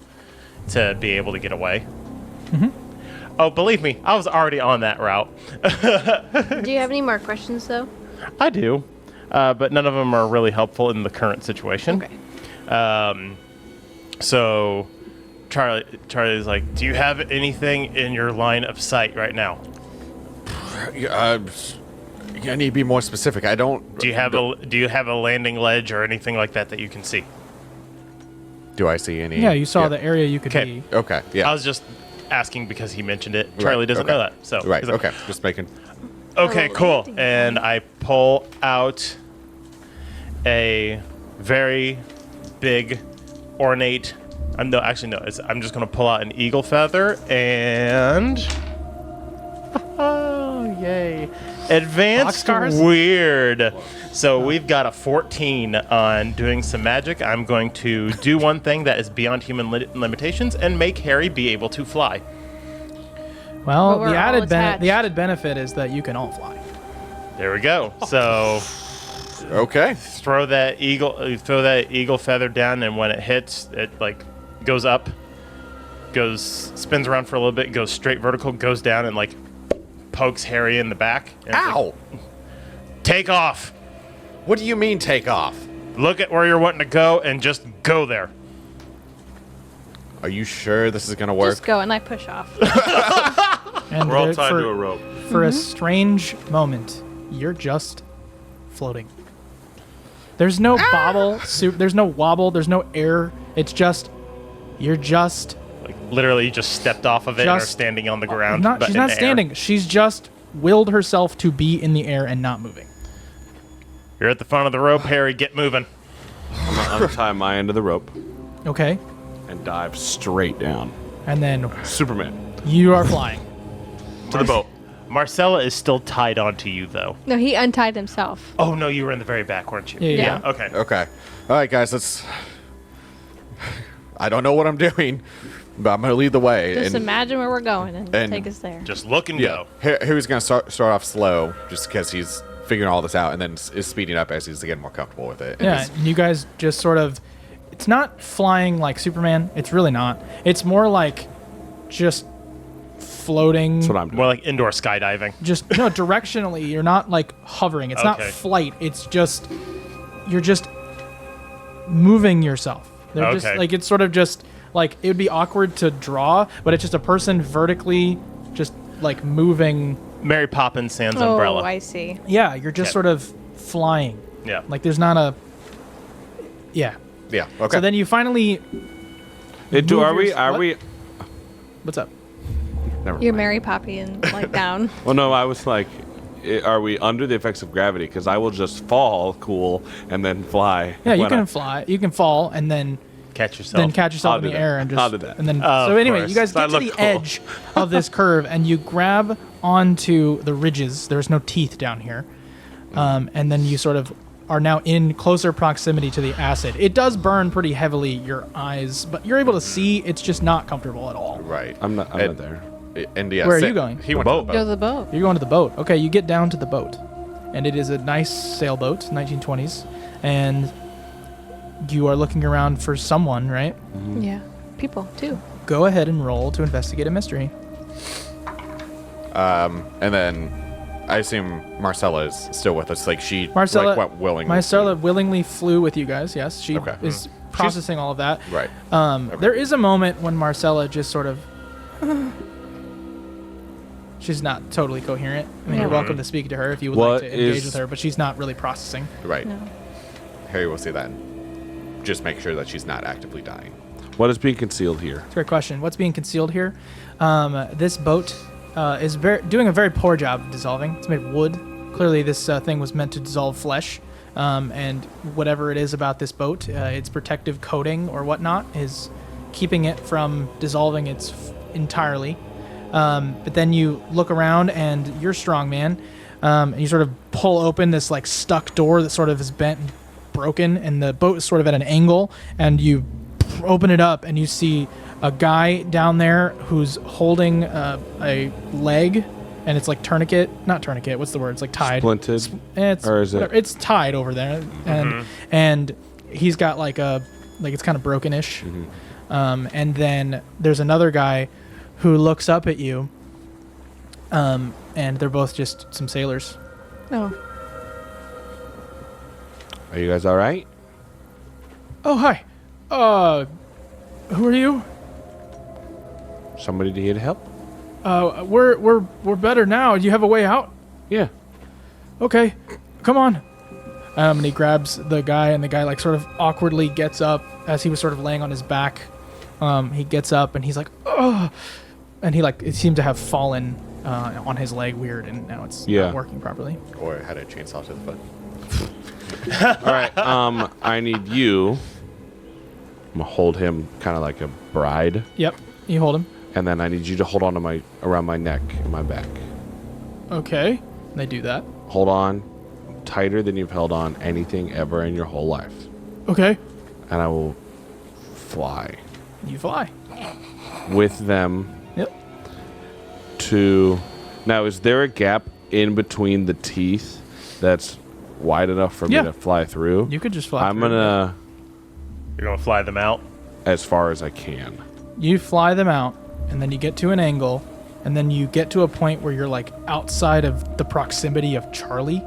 to be able to get away. Oh, believe me, I was already on that route. Do you have any more questions, though? I do, but none of them are really helpful in the current situation. Okay. So Charlie's like, do you have anything in your line of sight right now? I need to be more specific. I don't. Do you have a landing ledge or anything like that you can see? Do I see any? Yeah, you saw the area you could Okay. be. Okay. Yeah. I was just asking because he mentioned it. Charlie doesn't okay. know that. So Right. he's like, Okay. Just making. Okay, Oh, cool. landing And I pull out a very big, ornate. I'm just gonna pull out an eagle feather and. Oh, yay! Advanced Boxcars? weird. So we've got a 14 on doing some magic. I'm going to do one thing that is beyond human limitations and make Harry be able to fly. Well, But we're the all added attached. benefit is that you can all fly. There we go. So Okay. throw that eagle feather down, and when it hits, it like goes up, spins around for a little bit, goes straight vertical, goes down, and like pokes Harry in the back. And it's like, Ow! take off. What do you mean take off? Look at where you're wanting to go, and just go there. Are you sure this is gonna work? Just go, and I push off. And We're all there- tied for, to a rope. For a strange moment, you're just floating. There's no bobble, there's no wobble, there's no air. It's just, you're just Like literally, you just stepped off of it and are Just- standing on the ground. not. but She's in not air. standing. She's just willed herself to be in the air and not moving. You're at the front of the rope, Harry. Get moving. I'm gonna untie my end of the rope Okay, and dive straight down. and then Superman you are flying. to the boat. Marcella is still tied onto you, though. No, he untied himself. Oh no, you were in the very back, weren't you? Yeah. Okay. Okay. All right, guys. Let's. I don't know what I'm doing, but I'm gonna lead the way. Just and, imagine where we're going and take us there. Just look and yeah, go. Harry's gonna start off slow, just because he's figuring all this out, and then is speeding up as he's getting more comfortable with it. And Yeah, just- and you guys just sort of. It's not flying like Superman. It's really not. It's more like just floating. That's what I'm doing. More like indoor skydiving. Just no, directionally. You're not like hovering. It's not Okay. flight. It's just you're just moving yourself. They're just Okay. like it's sort of just like it would be awkward to draw, but it's just a person vertically just like moving. Mary Poppins sans Oh, umbrella. I see. Yeah, you're just Yeah. sort of flying. Yeah. Like there's not a. Yeah. yeah. Okay. So then you finally. Are move we? your- Are what? we? What's up? Never You're mind. Mary Poppy and like down. Well, no. I was like, are we under the effects of gravity? Because I will just fall, cool, and then fly. Yeah, you when can I- fly. You can fall and then Catch yourself. then catch yourself I'll in do the that. air and just I'll do that. and then Oh, so of anyway course. you guys That get to the looked cool. edge of this curve and you grab onto the ridges. There's no teeth down here, and then you sort of are now in closer proximity to the acid. It does burn pretty heavily your eyes, but you're able to see. It's just not comfortable at all. Right. I'm not And- there. And yeah, Where are you going? He The went boat. to Go the to the boat. You're going to the boat. Okay, you get down to the boat, and it is a nice sailboat, 1920s, and you are looking around for someone, right? Yeah. People, too. Go ahead and roll to investigate a mystery. And then I assume Marcella is still with us. Like she Marcella, like, went willingly. Marcella willingly flew with you guys. Yes, she Okay. is processing all of that. Right. There is a moment when Marcella just sort of. She's not totally coherent. I mean, you're Yeah. welcome to speak to her if you would What like to engage is- with her, but she's not really processing. Right. No. Harry will see that. And just make sure that she's not actively dying. What is being concealed here? It's a great question. What's being concealed here? This boat is doing a very poor job of dissolving. It's made of wood. Clearly, this thing was meant to dissolve flesh. And whatever it is about this boat, its protective coating or whatnot is keeping it from dissolving entirely. But then you look around and you're strong, man. And you sort of pull open this like stuck door that sort of is bent and broken, and the boat is sort of at an angle, and you open it up and you see a guy down there who's holding a leg and it's like not tourniquet. What's the word? It's like tied. Splinted? It's Or is it- whatever. It's tied over there, and he's got like it's kind of brokenish. And then there's another guy who looks up at you, and they're both just some sailors. Oh, Are you guys all right? Oh, hi. Who are you? Somebody need help? We're better now. Do you have a way out? Yeah. Okay, come on. And he grabs the guy, and the guy like sort of awkwardly gets up as he was sort of laying on his back. He gets up and he's like, oh, and it seemed to have fallen on his leg weird, and now it's not working properly. Or had a chainsaw to the foot. All right. I need you. I'm gonna hold him kind of like a bride, Yep, you hold him. and then I need you to hold on to around my neck and my back. Okay, and they do that. Hold on tighter than you've held on anything ever in your whole life, Okay, and I will fly you fly. with them Yep. to. Now, is there a gap in between the teeth that's wide enough for me Yeah. to fly through? You could just fly. I'm through. gonna You're gonna fly them out. as far as I can. You fly them out, and then you get to an angle, and then you get to a point where you're like outside of the proximity of Charlie,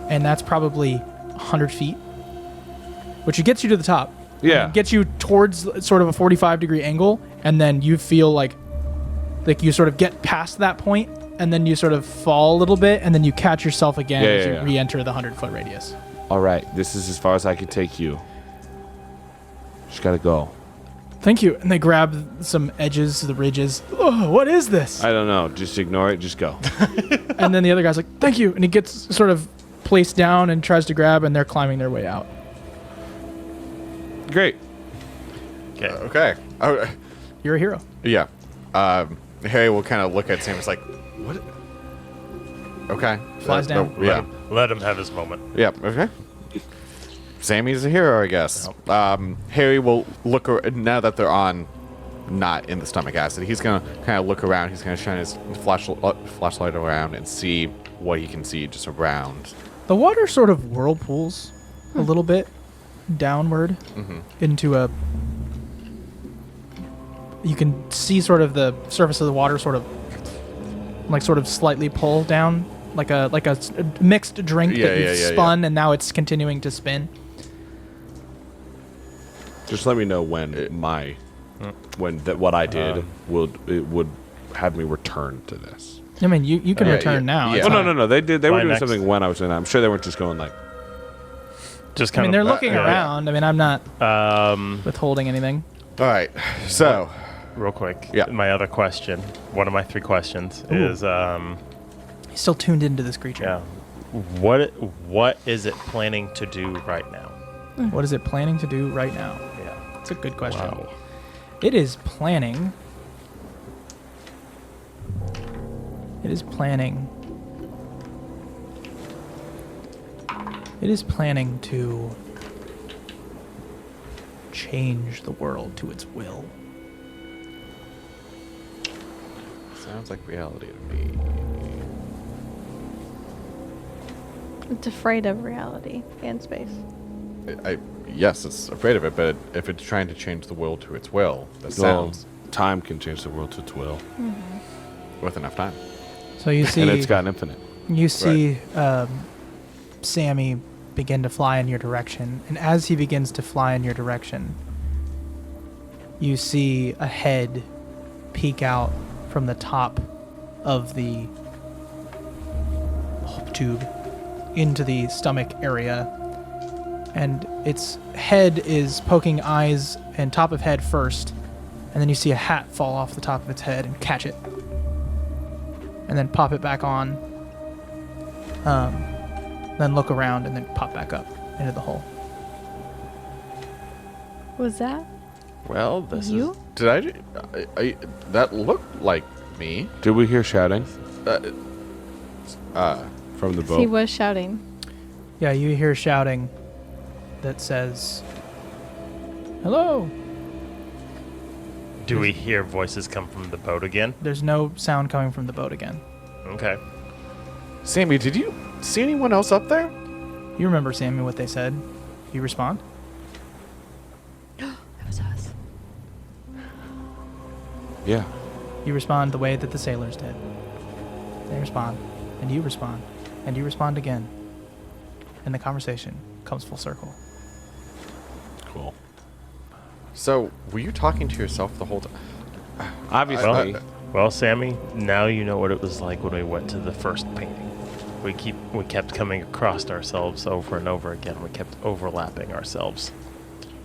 and that's probably 100 feet, which gets you to the top. Yeah. It gets you towards sort of a 45-degree angle, and then you feel like you sort of get past that point, and then you sort of fall a little bit, and then you catch yourself again as you re-enter the 100-foot radius. All right, this is as far as I can take you. Just gotta go. Thank you. And they grab some edges, the ridges. Oh, what is this? I don't know. Just ignore it. Just go. And then the other guy's like, thank you. And he gets sort of placed down and tries to grab, and they're climbing their way out. Great. Okay. Okay. Oh, You're a hero. yeah. Harry will kind of look at Sam. It's like, what? Okay. Flies down. Yeah. Let him have his moment. Yeah. Okay. Sammy's a hero, I guess. Harry will look now that they're not in the stomach acid. He's gonna kind of look around. He's gonna shine his flashlight around and see what he can see just around. The water sort of whirlpools a little bit downward into a. You can see sort of the surface of the water sort of slightly pull down like a mixed drink that you've spun and now it's continuing to spin. Just let me know when what I did would have me return to this. I mean, you can return now. yeah. It's Oh not- no. They were doing next. something when I was in. I'm sure they weren't just going like. Just I kind mean, they're looking yeah. around. I mean, I'm not Um, withholding anything. All right. So, real quick. Yeah. My other question, one of my 3 questions is, He's still tuned into this creature. yeah, what is it planning to do right now? What is it planning to do right now? Yeah. That's a good question. Wow. It is planning. It is planning. It is planning to change the world to its will. sounds like reality to me. It's afraid of reality and space. Yes, it's afraid of it, but if it's trying to change the world to its will, that Well, sounds time can change the world to its will, with enough time. So you see, and it's got infinite. you see Sammy begin to fly in your direction, and as he begins to fly in your direction, you see a head peek out from the top of the tube into the stomach area, and its head is poking eyes and top of head first, and then you see a hat fall off the top of its head and catch it, and then pop it back on, then look around and then pop back up into the hole. Was that? Well, this You? is. Did I that looked like me. Did we hear shouting Uh, from the He boat? was shouting. Yeah, you hear shouting that says, "Hello." Do we hear voices come from the boat again? There's no sound coming from the boat again. Okay. Sammy, did you see anyone else up there? You remember, Sammy, what they said. You respond? It was us. Yeah. You respond the way that the sailors did. They respond, and you respond, and you respond again. And the conversation comes full circle. Cool. So, were you talking to yourself the whole time? Obviously. Well, Sammy, now you know what it was like when we went to the first painting. We kept coming across ourselves over and over again. We kept overlapping ourselves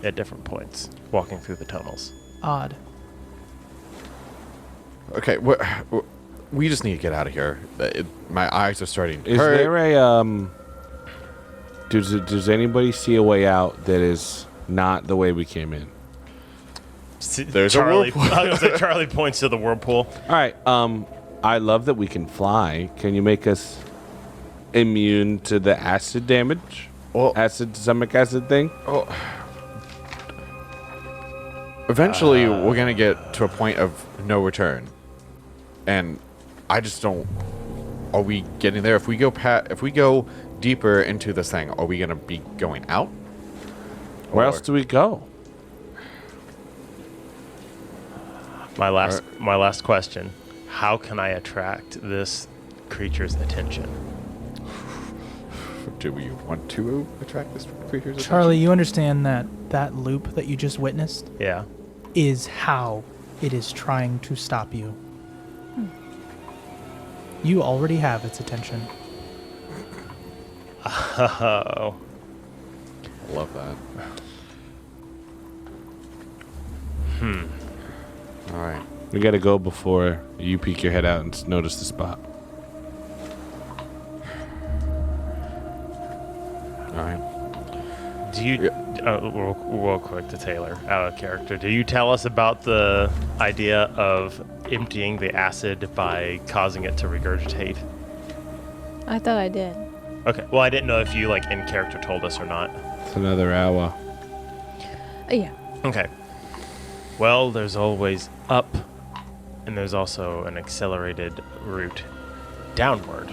at different points, walking through the tunnels. Odd. Okay, we just need to get out of here. My eyes are starting to Is hurt. there a does anybody see a way out that is not the way we came in? There's a Charlie. whirlpool. I was gonna say Charlie points to the whirlpool. All right. I love that we can fly. Can you make us immune to the acid damage? Well, Stomach acid thing? eventually, we're gonna get to a point of no return, and I just don't. Are we getting there? If we go deeper into this thing, are we gonna be going out? Where else do we go? My last question: how can I attract this creature's attention? Do we want to attract this creature's Charlie, you understand that loop that you just witnessed Yeah. is how it is trying to stop you. You already have its attention. Oh. I love that. All right. We got to go before you peek your head out and notice the spot. All right. Do you, real quick to Taylor, out of character, do you tell us about the idea of emptying the acid by causing it to regurgitate? I thought I did. Okay, well, I didn't know if you, in character, told us or not. It's another hour. Yeah. Okay. Well, there's always up, and there's also an accelerated route downward.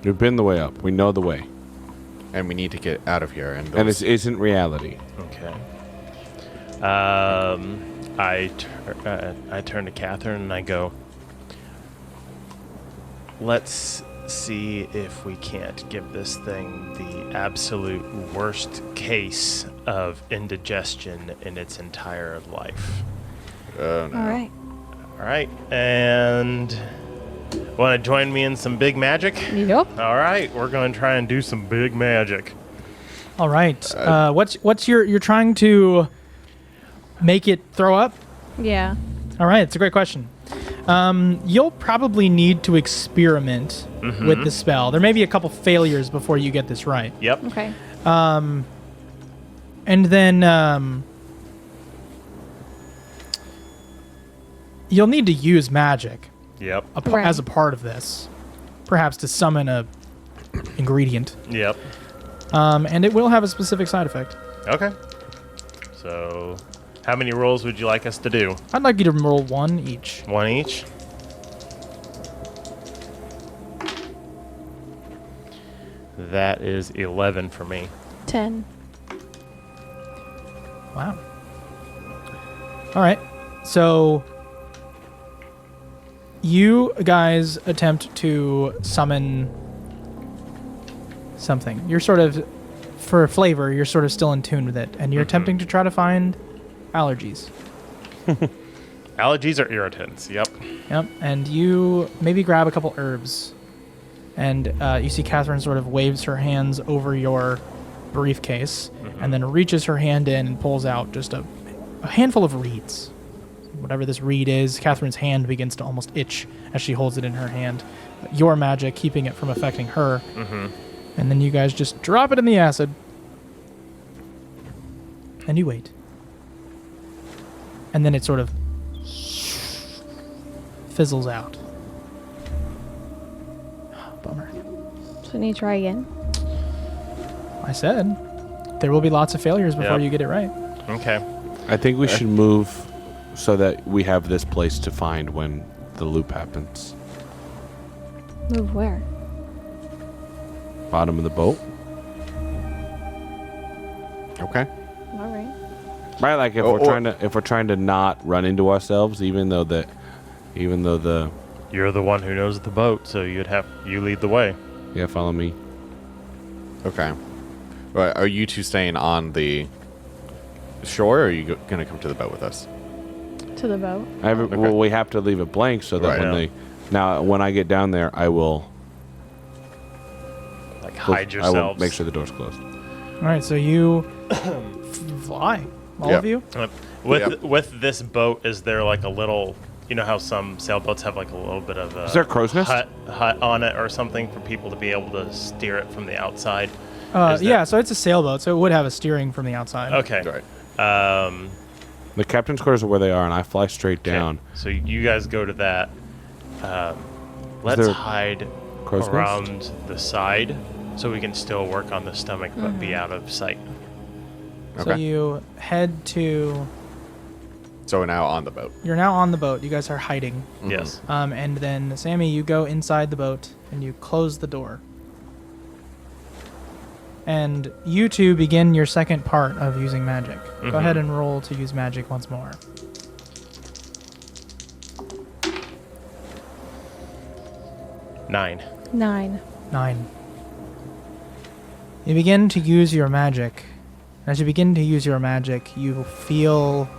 We've been the way up. We know the way. And we need to get out of here. And This isn't reality. Okay. I turn to Catherine and I go, let's see if we can't give this thing the absolute worst case of indigestion in its entire life. Oh, no. All right. All right, and want to join me in some big magic? Yep. All right, we're going to try and do some big magic. All right. What's you're trying to make it throw up? Yeah. All right, it's a great question. You'll probably need to experiment with the spell. There may be a couple failures before you get this right. Yep. Okay. And then you'll need to use magic Yep. Right. as a part of this, perhaps to summon a ingredient. Yep. And it will have a specific side effect. Okay. So, how many rolls would you like us to do? I'd like you to roll one each. One each? That is 11 for me. 10. Wow. All right. So you guys attempt to summon something. You're sort of, for flavor, you're sort of still in tune with it, and you're attempting to try to find allergies. Allergies are irritants. Yep. Yep. And you maybe grab a couple herbs, and you see Catherine sort of waves her hands over your briefcase, and then reaches her hand in and pulls out just a handful of reeds. Whatever this reed is, Catherine's hand begins to almost itch as she holds it in her hand. Your magic keeping it from affecting her. And then you guys just drop it in the acid. And you wait. And then it sort of fizzles out. Bummer. So we need to try again. I said there will be lots of failures before Yep. you get it right. Okay. I think we should move so that we have this place to find when the loop happens. Move where? Bottom of the boat. Okay. All right. Right, like if we're trying to not run into ourselves, even though the You're the one who knows the boat, so you lead the way. yeah, follow me. Okay. Right. Are you two staying on the shore, or are you going to come to the boat with us? To the boat. Well, we have to leave it blank so that Right. when I get down there, I will Like hide I will yourselves. make sure the door's closed. All right, so you fly, all Yep. of you. With this boat, is there like a little? You know how some sailboats have like a little bit of a Is there a crow's nest? hut on it or something for people to be able to steer it from the outside? Is there- Yeah, so it's a sailboat, so it would have a steering from the outside. Okay. Right. The captain's quarters are where they are, and I fly straight Okay. down. So you guys go to that. Let's there a hide crow's nest? around the side so we can still work on the stomach but be out of sight. So Okay. you head to. So we're now on the boat. You're now on the boat. You guys are hiding. Yes. And then Sammy, you go inside the boat and you close the door. And you two begin your second part of using magic. Go ahead and roll to use magic once more. Nine. 9. 9. You begin to use your magic. As you begin to use your magic, you feel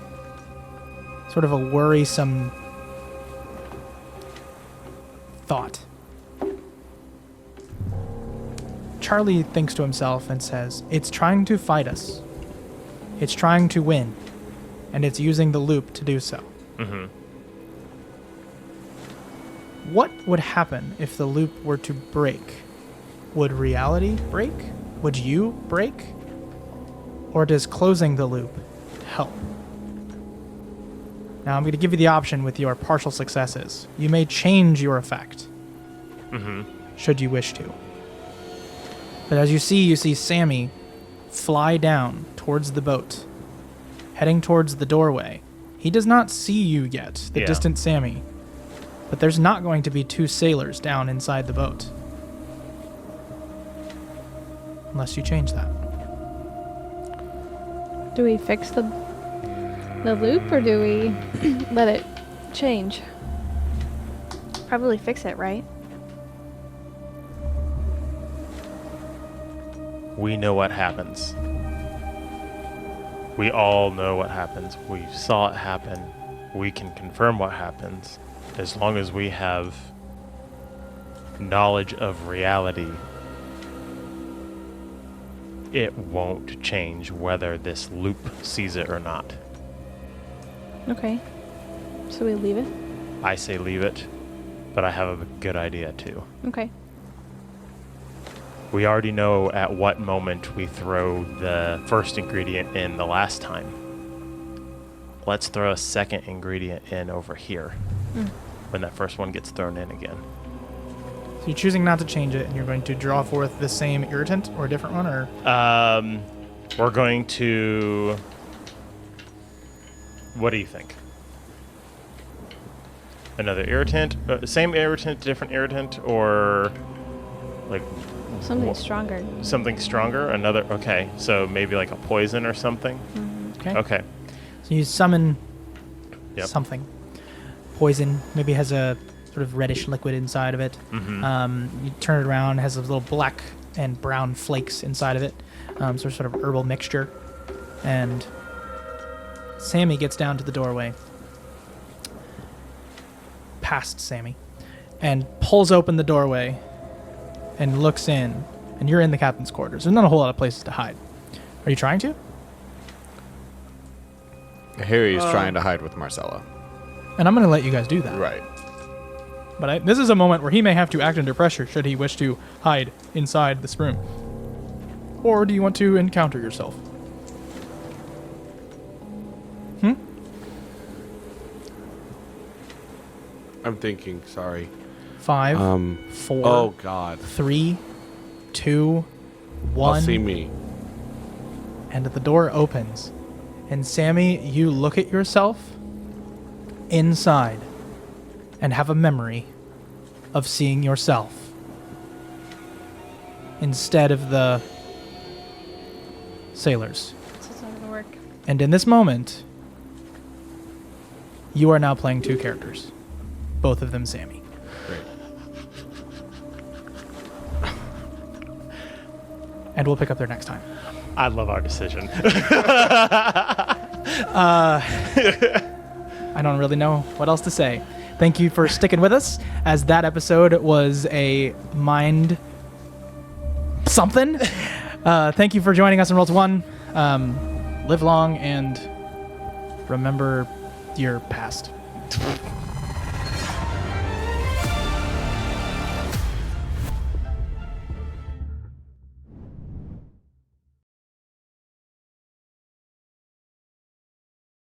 sort of a worrisome thought. Charlie thinks to himself and says, "It's trying to fight us. It's trying to win. And it's using the loop to do so." Mm-hmm. What would happen if the loop were to break? Would reality break? Would you break? Or does closing the loop help? Now I'm going to give you the option with your partial successes. You may change your effect, should you wish to. But as you see Sammy fly down towards the boat, heading towards the doorway. He does not see you yet, the Yeah. distant Sammy. But there's not going to be two sailors down inside the boat. Unless you change that. Do we fix the loop or do we let it change? Probably fix it, right? We know what happens. We all know what happens. We saw it happen. We can confirm what happens. As long as we have knowledge of reality, it won't change whether this loop sees it or not. Okay. So we leave it? I say leave it, but I have a good idea too. Okay. We already know at what moment we throw the first ingredient in the last time. Let's throw a second ingredient in over here when that first one gets thrown in again. So you're choosing not to change it, and you're going to draw forth the same irritant or a different one, or We're going to... What do you think? Another irritant? Same irritant, different irritant, or like Something stronger. something stronger? Another... Okay, so maybe like a poison or something? okay? Okay. So you summon Yep. something. Poison, maybe has a sort of reddish liquid inside of it. You turn it around, has those little black and brown flakes inside of it. Sort of herbal mixture. And Sammy gets down to the doorway, past Sammy, and pulls open the doorway and looks in. And you're in the captain's quarters. There's not a whole lot of places to hide. Are you trying to? Harry is trying to hide with Marcella. And I'm going to let you guys do that. Right. But this is a moment where he may have to act under pressure should he wish to hide inside this room. Or do you want to encounter yourself? I'm thinking, sorry. 5, 4, Oh, God. 3, 2, 1. I'll see me. And the door opens. And Sammy, you look at yourself inside and have a memory of seeing yourself instead of the sailors. This is not gonna work. And in this moment, you are now playing two characters, both of them Sammy. Great. And we'll pick up there next time. I love our decision. I don't really know what else to say. Thank you for sticking with us, as that episode was a mind something. Thank you for joining us in Roll to One. Live long and remember your past.